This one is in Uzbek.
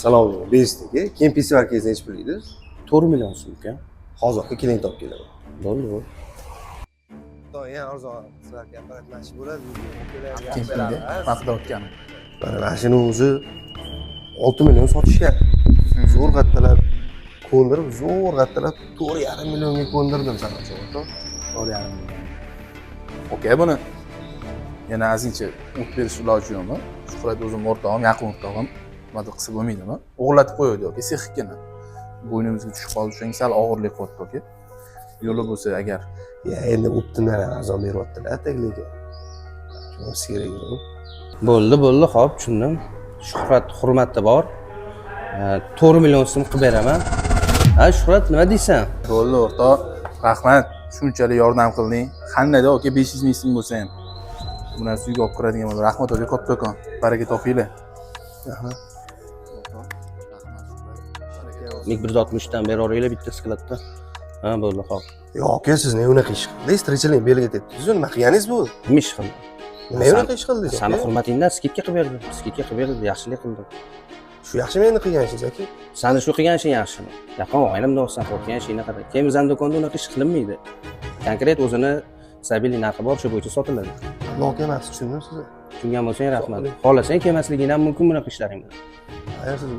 Salom alaykum. Besdagi. Keyin festival kezda necha pul edi? 4 million so'm uka. Hozirga keling topib kelaman. Bo'ldi. Doim arzon sizlarga gapiratmoqchi bo'ladi. Kempingda vaqtda o'tganim. Mana mashina o'zi 6 million sotishgan. Zo'r g'attalab ko'ndirib, zo'r g'attalab 4,5 millionga ko'ndirdim sana cho'g'ri. 4,5 million. Okey, buni yana azincha o't berish iloji yo'qmi? Shuhrat o'zim o'rtog'im, yaqin o'rtog'im. Nima qilsa bo'lmaydimi? O'g'irlatib qo'ydi yoki sexikkina. Bo'ynimizga tushib qoldi, shunga sal og'irlik qilyapti oke. Yo'li bo'lsa agar Ya endi o'tdilar arzon beryaptilar tagliga. Shunisi kerak yo'q. Bo'ldi, xo'p, tushundim. Shuhrat hurmati bor. 4 million so'm qilib beraman. Ha, Shuhrat nima deysan? bo'ldi o'rtoq. Rahmat, shunchalik yordam qilding. Qandayda oke 500 ming so'm bo'lsa ham bu narsa uyga olib kiradigan bo'ldi. Rahmat oka, kattakon. Baraka topinglar. Rahmat. 160 dan beraveringlar bitta skladda. Ha, bo'ldi, xo'p. Yo'q, aka siz nima unaqa ish qildingiz? Tirikchilik belga tetdingiz. Nima qilganingiz bu? Nima ish qildi? Nima unaqa ish qildingiz? Sani hurmatingdan skidka qilib berdim. Skidka qilib berdim, yaxshilik qildim. Shu yaxshimi endi qilgan ishingiz aka? Sani shu qilgan ishing yaxshimi? Yaqin oilamda olsan, qo'rqgan ishingni qara. Keyin bizning do'konda unaqa ish qilinmaydi. Konkret o'zini stabiliy narxi bor, shu bo'yicha sotiladi. Lo'q emas, tushundim sizni. Tushungan bo'lsang rahmat. Xohlasang kelmasliging ham mumkin bunaqa ishlaringga. Ayol siz